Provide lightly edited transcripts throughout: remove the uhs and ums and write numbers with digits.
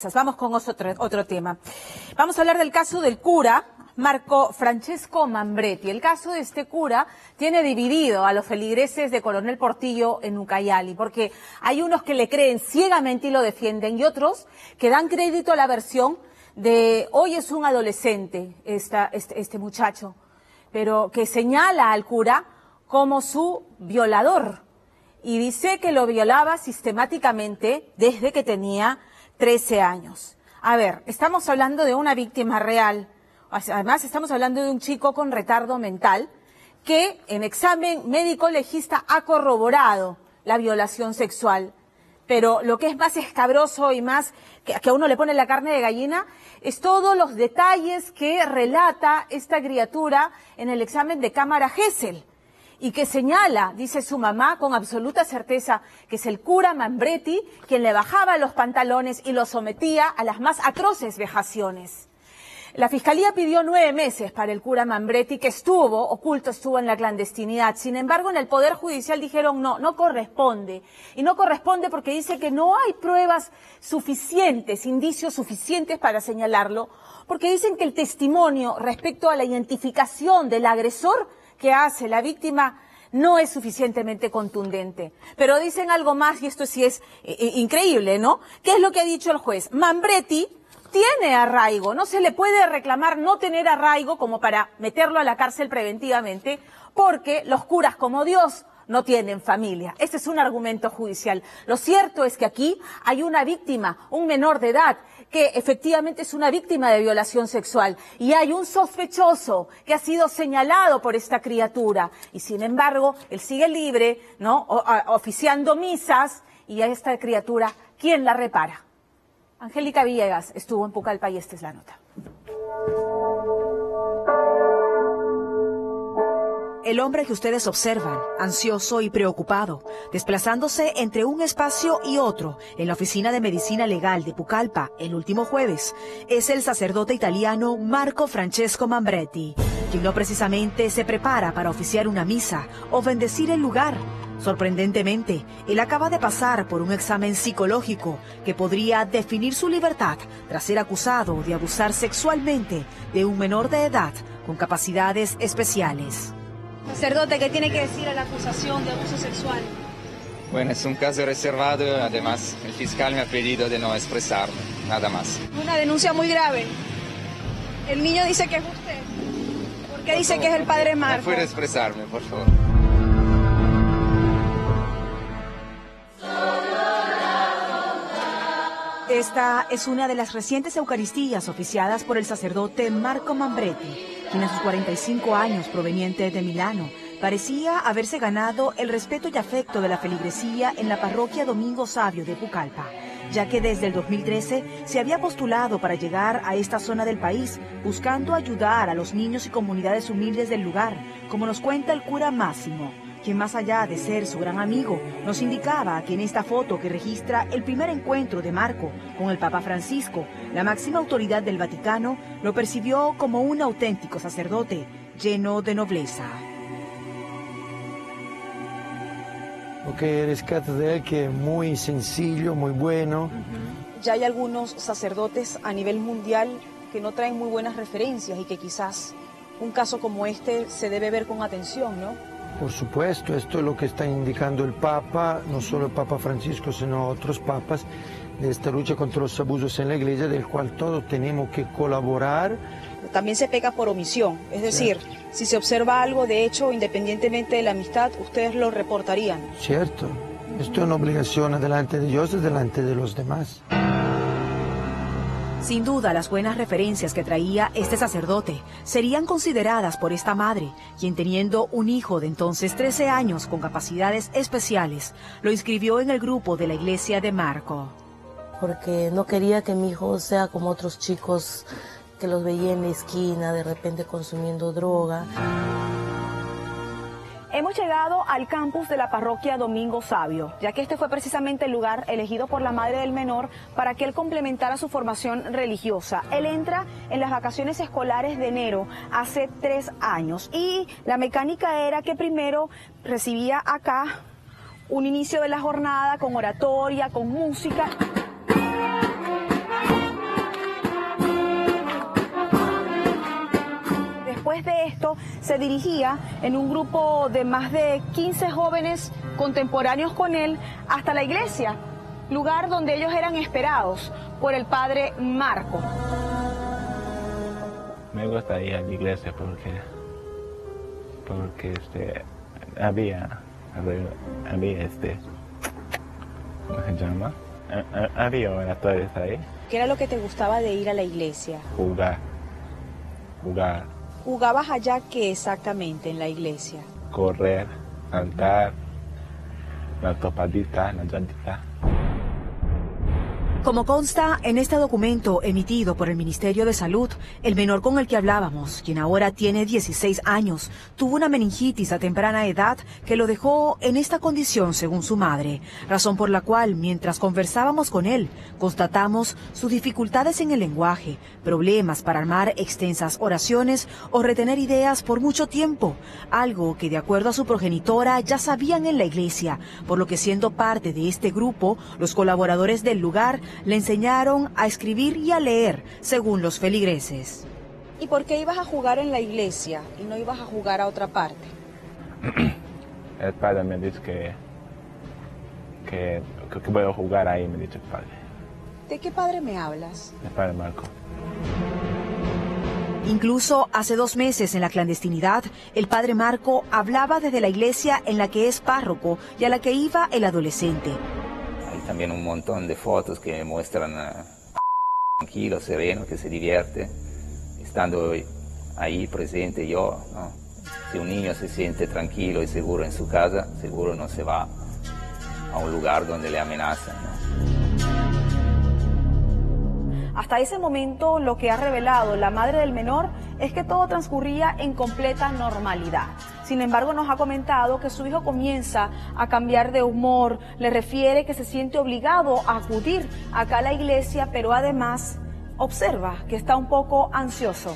Vamos con otro tema. Vamos a hablar del caso del cura Marco Francesco Mambretti. El caso de este cura tiene dividido a los feligreses de Coronel Portillo en Ucayali, porque hay unos que le creen ciegamente y lo defienden, y otros que dan crédito a la versión de hoy es un adolescente, este muchacho, pero que señala al cura como su violador y dice que lo violaba sistemáticamente desde que tenía 13 años. A ver, estamos hablando de una víctima real. Además, estamos hablando de un chico con retardo mental que en examen médico legista ha corroborado la violación sexual. Pero lo que es más escabroso y más que a uno le pone la carne de gallina es todos los detalles que relata esta criatura en el examen de cámara Gesell. Y que señala, dice su mamá con absoluta certeza, que es el cura Mambretti quien le bajaba los pantalones y lo sometía a las más atroces vejaciones. La Fiscalía pidió 9 meses para el cura Mambretti, que estuvo en la clandestinidad. Sin embargo, en el Poder Judicial dijeron no corresponde. Y no corresponde porque dice que no hay pruebas suficientes, indicios suficientes para señalarlo, porque dicen que el testimonio respecto a la identificación del agresor que hace la víctima no es suficientemente contundente. Pero dicen algo más, y esto sí es increíble, ¿no? ¿Qué es lo que ha dicho el juez? Mambretti tiene arraigo, no se le puede reclamar no tener arraigo como para meterlo a la cárcel preventivamente, porque los curas como Dios no tienen familia. Ese es un argumento judicial. Lo cierto es que aquí hay una víctima, un menor de edad, que efectivamente es una víctima de violación sexual, y hay un sospechoso que ha sido señalado por esta criatura, y sin embargo, él sigue libre, ¿no? Oficiando misas, y a esta criatura, ¿quién la repara? Angélica Villegas estuvo en Pucallpa y esta es la nota. El hombre que ustedes observan, ansioso y preocupado, desplazándose entre un espacio y otro en la oficina de medicina legal de Pucallpa el último jueves, es el sacerdote italiano Marco Francesco Mambretti, quien no precisamente se prepara para oficiar una misa o bendecir el lugar. Sorprendentemente, él acaba de pasar por un examen psicológico que podría definir su libertad tras ser acusado de abusar sexualmente de un menor de edad con capacidades especiales. Sacerdote, ¿qué tiene que decir a la acusación de abuso sexual? Bueno, es un caso reservado, además el fiscal me ha pedido de no expresarme, nada más. Una denuncia muy grave. El niño dice que es usted. ¿Por qué dice que es el padre Marco? No puedo expresarme, por favor. Esta es una de las recientes eucaristías oficiadas por el sacerdote Marco Mambretti, quien a sus 45 años, proveniente de Milano, parecía haberse ganado el respeto y afecto de la feligresía en la parroquia Domingo Savio de Pucallpa, ya que desde el 2013 se había postulado para llegar a esta zona del país, buscando ayudar a los niños y comunidades humildes del lugar, como nos cuenta el cura Máximo, quien más allá de ser su gran amigo, nos indicaba que en esta foto que registra el primer encuentro de Marco con el Papa Francisco, la máxima autoridad del Vaticano lo percibió como un auténtico sacerdote lleno de nobleza. Lo que rescato de él que es muy sencillo, muy bueno. Ya hay algunos sacerdotes a nivel mundial que no traen muy buenas referencias y que quizás un caso como este se debe ver con atención, ¿no? Por supuesto, esto es lo que está indicando el Papa, no solo el Papa Francisco, sino otros papas, de esta lucha contra los abusos en la Iglesia, del cual todos tenemos que colaborar. También se peca por omisión, es decir, si se observa algo de hecho, independientemente de la amistad, ustedes lo reportarían. Cierto, esto es una obligación delante de Dios y delante de los demás. Sin duda, las buenas referencias que traía este sacerdote serían consideradas por esta madre, quien teniendo un hijo de entonces 13 años con capacidades especiales, lo inscribió en el grupo de la iglesia de Marco. Porque no quería que mi hijo sea como otros chicos que los veía en la esquina, de repente consumiendo droga. Hemos llegado al campus de la parroquia Domingo Savio, ya que este fue precisamente el lugar elegido por la madre del menor para que él complementara su formación religiosa. Él entra en las vacaciones escolares de enero hace 3 años y la mecánica era que primero recibía acá un inicio de la jornada con oratoria, con música. se dirigía en un grupo de más de 15 jóvenes contemporáneos con él hasta la iglesia, lugar donde ellos eran esperados por el padre Marco. Me gusta ir a la iglesia porque había ¿cómo se llama? Había oratorios ahí. ¿Qué era lo que te gustaba de ir a la iglesia? Jugar. ¿Jugabas allá qué exactamente en la iglesia? Correr, saltar, la topadita, la llantita. Como consta en este documento emitido por el Ministerio de Salud, el menor con el que hablábamos, quien ahora tiene 16 años, tuvo una meningitis a temprana edad que lo dejó en esta condición según su madre, razón por la cual mientras conversábamos con él, constatamos sus dificultades en el lenguaje, problemas para armar extensas oraciones o retener ideas por mucho tiempo, algo que de acuerdo a su progenitora ya sabían en la iglesia, por lo que siendo parte de este grupo, los colaboradores del lugar le enseñaron a escribir y a leer, según los feligreses. ¿Y por qué ibas a jugar en la iglesia y no ibas a jugar a otra parte? El padre me dice que puedo jugar ahí, me dice el padre. ¿De qué padre me hablas? El padre Marco. Incluso hace 2 meses en la clandestinidad, el padre Marco hablaba desde la iglesia en la que es párroco y a la que iba el adolescente. También un montón de fotos que muestran tranquilo, sereno, que se divierte, estando ahí presente yo, ¿no? Si un niño se siente tranquilo y seguro en su casa, seguro no se va a un lugar donde le amenazan, ¿no? Hasta ese momento, lo que ha revelado la madre del menor es que todo transcurría en completa normalidad. Sin embargo, nos ha comentado que su hijo comienza a cambiar de humor, le refiere que se siente obligado a acudir acá a la iglesia, pero además observa que está un poco ansioso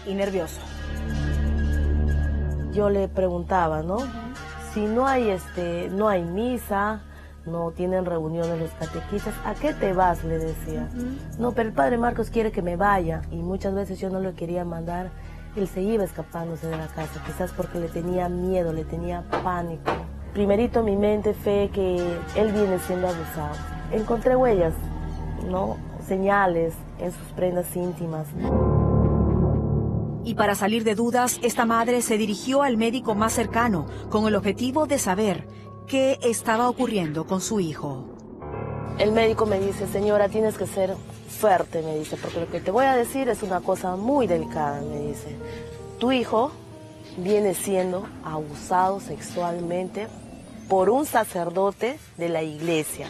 y nervioso. Yo le preguntaba, ¿no? Si no hay misa, no tienen reuniones los catequistas, ¿a qué te vas?, le decía. No, pero el padre Marcos quiere que me vaya, y muchas veces yo no lo quería mandar. Él se iba escapándose de la casa, quizás porque le tenía miedo, le tenía pánico. Primerito mi mente fue que él viene siendo abusado. Encontré huellas, ¿no? Señales en sus prendas íntimas. Y para salir de dudas, esta madre se dirigió al médico más cercano con el objetivo de saber qué estaba ocurriendo con su hijo. El médico me dice, señora, tienes que ser fuerte, me dice, porque lo que te voy a decir es una cosa muy delicada, me dice. Tu hijo viene siendo abusado sexualmente por un sacerdote de la iglesia.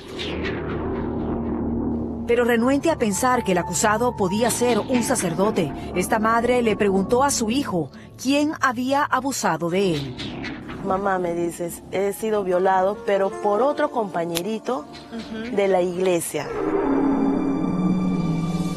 Pero renuente a pensar que el acusado podía ser un sacerdote, esta madre le preguntó a su hijo quién había abusado de él. Mamá, me dices, he sido violado, pero por otro compañerito de la iglesia.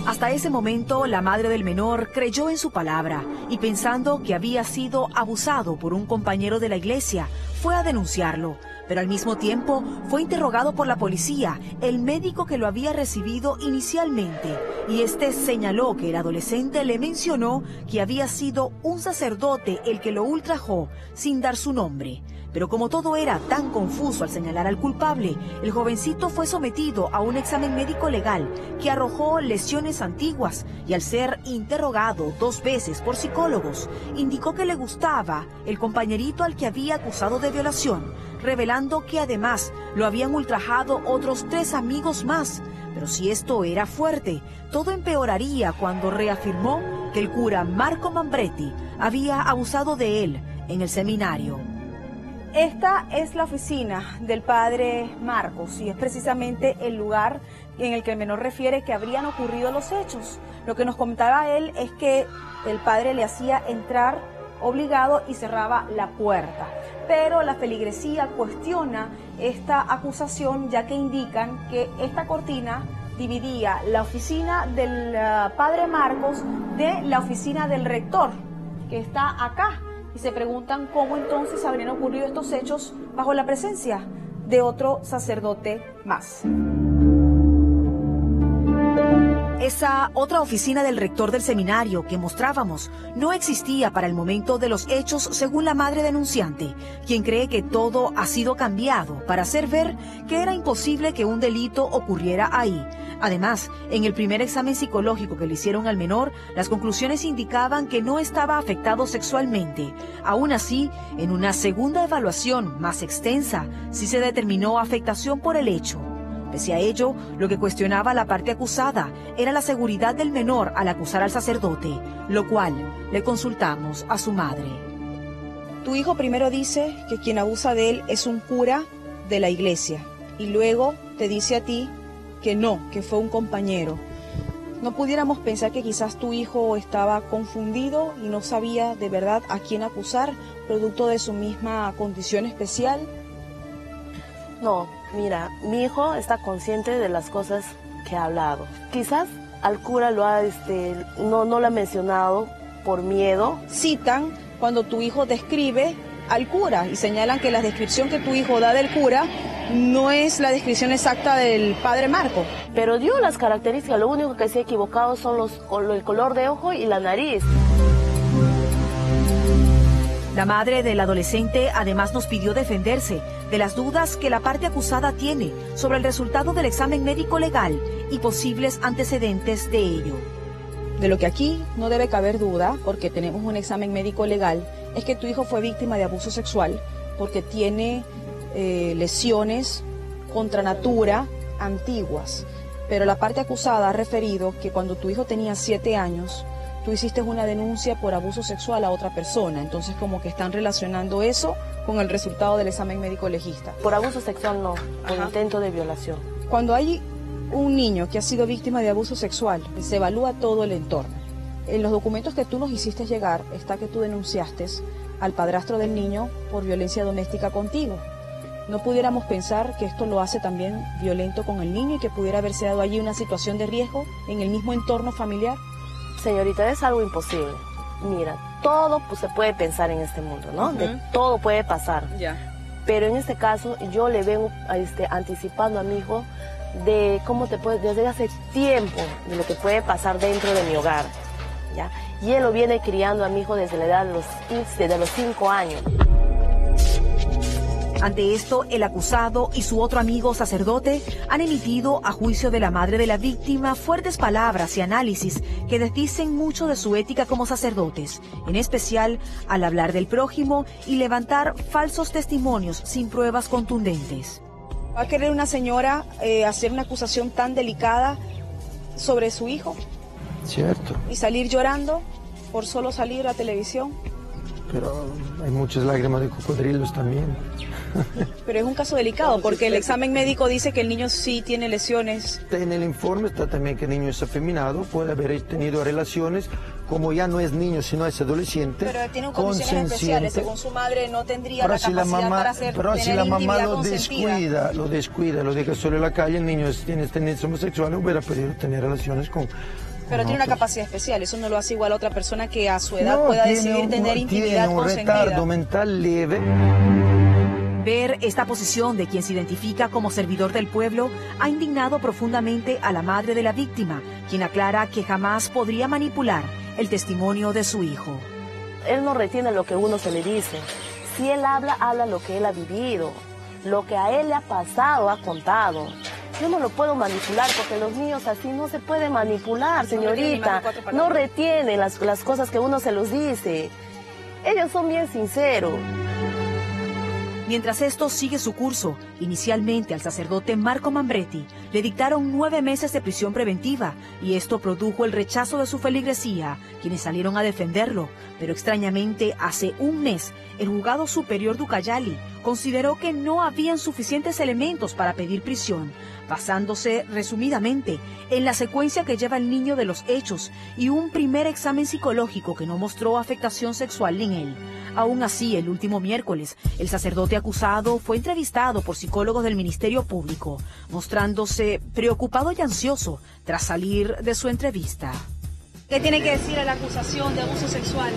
Hasta ese momento, la madre del menor creyó en su palabra y pensando que había sido abusado por un compañero de la iglesia, fue a denunciarlo. Pero al mismo tiempo fue interrogado por la policía, el médico que lo había recibido inicialmente, y este señaló que el adolescente le mencionó que había sido un sacerdote el que lo ultrajó sin dar su nombre. Pero como todo era tan confuso al señalar al culpable, el jovencito fue sometido a un examen médico legal que arrojó lesiones antiguas y al ser interrogado 2 veces por psicólogos, indicó que le gustaba el compañerito al que había acusado de violación, revelando que además lo habían ultrajado otros 3 amigos más. Pero si esto era fuerte, todo empeoraría cuando reafirmó que el cura Marco Mambretti había abusado de él en el seminario. Esta es la oficina del padre Marcos y es precisamente el lugar en el que el menor refiere que habrían ocurrido los hechos. Lo que nos comentaba él es que el padre le hacía entrar obligado y cerraba la puerta. Pero la feligresía cuestiona esta acusación, ya que indican que esta cortina dividía la oficina del padre Marcos de la oficina del rector, que está acá. Y se preguntan cómo entonces habrían ocurrido estos hechos bajo la presencia de otro sacerdote más. Esa otra oficina del rector del seminario que mostrábamos no existía para el momento de los hechos, según la madre denunciante, quien cree que todo ha sido cambiado para hacer ver que era imposible que un delito ocurriera ahí. Además, en el primer examen psicológico que le hicieron al menor, las conclusiones indicaban que no estaba afectado sexualmente. Aún así, en una segunda evaluación más extensa, sí se determinó afectación por el hecho. Pese a ello, lo que cuestionaba la parte acusada era la seguridad del menor al acusar al sacerdote, lo cual le consultamos a su madre. Tu hijo primero dice que quien abusa de él es un cura de la iglesia y luego te dice a ti que no, que fue un compañero. ¿No pudiéramos pensar que quizás tu hijo estaba confundido y no sabía de verdad a quién acusar, producto de su misma condición especial? No, mira, mi hijo está consciente de las cosas que ha hablado. Quizás al cura no lo ha mencionado por miedo. Citan cuando tu hijo describe al cura y señalan que la descripción que tu hijo da del cura no es la descripción exacta del padre Marco. Pero dio las características, lo único que se ha equivocado son el color de ojo y la nariz. La madre del adolescente además nos pidió defenderse de las dudas que la parte acusada tiene sobre el resultado del examen médico legal y posibles antecedentes de ello. De lo que aquí no debe caber duda, porque tenemos un examen médico legal, es que tu hijo fue víctima de abuso sexual porque tiene lesiones contra natura antiguas. Pero la parte acusada ha referido que cuando tu hijo tenía 7 años, tú hiciste una denuncia por abuso sexual a otra persona. Entonces como que están relacionando eso con el resultado del examen médico legista. Por abuso sexual no, por intento de violación. Cuando hay un niño que ha sido víctima de abuso sexual, se evalúa todo el entorno. En los documentos que tú nos hiciste llegar está que tú denunciaste al padrastro del niño por violencia doméstica contigo. ¿No pudiéramos pensar que esto lo hace también violento con el niño y que pudiera haberse dado allí una situación de riesgo en el mismo entorno familiar? Señorita, es algo imposible. Mira, todo se puede pensar en este mundo, ¿no? De todo puede pasar. Pero en este caso yo le vengo anticipando a mi hijo de desde hace tiempo de lo que puede pasar dentro de mi hogar, ¿ya? Y él lo viene criando a mi hijo desde la edad de los 5 años. Ante esto, el acusado y su otro amigo sacerdote han emitido, a juicio de la madre de la víctima, fuertes palabras y análisis que desdicen mucho de su ética como sacerdotes, en especial al hablar del prójimo y levantar falsos testimonios sin pruebas contundentes. ¿Va a querer una señora hacer una acusación tan delicada sobre su hijo? Cierto. ¿Y salir llorando por solo salir a televisión? Pero hay muchas lágrimas de cocodrilos también. Pero es un caso delicado porque el examen médico dice que el niño sí tiene lesiones. En el informe está también que el niño es afeminado, puede haber tenido relaciones, como ya no es niño sino es adolescente. Pero tiene condiciones especiales, según su madre no tendría la capacidad para hacer. Pero si la mamá lo descuida, lo deja solo en la calle, el niño tiene tendencia homosexual, hubiera podido tener relaciones con... Pero tiene una capacidad especial, eso no lo hace igual a otra persona que a su edad pueda decidir tener intimidad consentida. Tiene un retardo mental leve. Ver esta posición de quien se identifica como servidor del pueblo ha indignado profundamente a la madre de la víctima, quien aclara que jamás podría manipular el testimonio de su hijo. Él no retiene lo que uno se le dice. Si él habla lo que él ha vivido, lo que a él le ha pasado, ha contado. Yo no lo puedo manipular porque los niños así no se pueden manipular, señorita. No retienen las cosas que uno se los dice. Ellos son bien sinceros. Mientras esto sigue su curso, inicialmente al sacerdote Marco Mambretti le dictaron 9 meses de prisión preventiva y esto produjo el rechazo de su feligresía, quienes salieron a defenderlo. Pero extrañamente, hace un mes, el juzgado superior de Ucayali consideró que no habían suficientes elementos para pedir prisión, basándose resumidamente en la secuencia que lleva el niño de los hechos y un primer examen psicológico que no mostró afectación sexual en él. Aún así, el último miércoles, el sacerdote acusado fue entrevistado por psicólogos del Ministerio Público, mostrándose preocupado y ansioso tras salir de su entrevista. ¿Qué tiene que decir a la acusación de abuso sexual?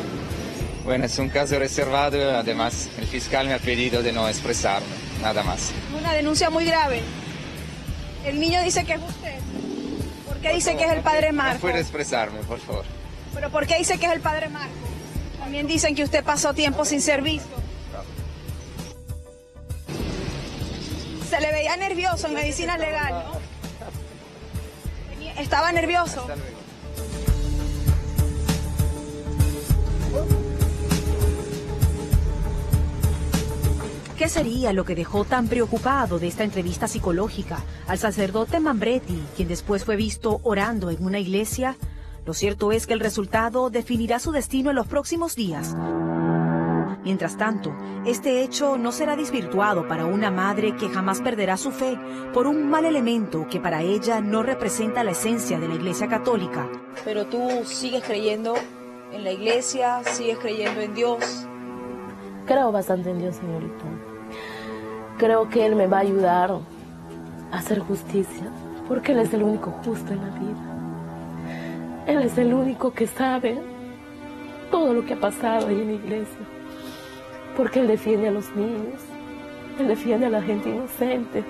Bueno, es un caso reservado y además el fiscal me ha pedido de no expresarme, nada más. Una denuncia muy grave. El niño dice que es usted. ¿Por qué dice que es el padre Marcos? No puedo expresarme, por favor. ¿Pero por qué dice que es el padre Marcos? También dicen que usted pasó tiempo sin ser visto. Se le veía nervioso en medicina legal, ¿no? Estaba nervioso. ¿Qué sería lo que dejó tan preocupado de esta entrevista psicológica al sacerdote Mambretti, quien después fue visto orando en una iglesia? Lo cierto es que el resultado definirá su destino en los próximos días. Mientras tanto, este hecho no será desvirtuado para una madre que jamás perderá su fe por un mal elemento que para ella no representa la esencia de la Iglesia Católica. Pero tú sigues creyendo en la iglesia, sigues creyendo en Dios. Creo bastante en Dios, señorita. Creo que Él me va a ayudar a hacer justicia, porque Él es el único justo en la vida. Él es el único que sabe todo lo que ha pasado ahí en la iglesia. Porque Él defiende a los niños, Él defiende a la gente inocente.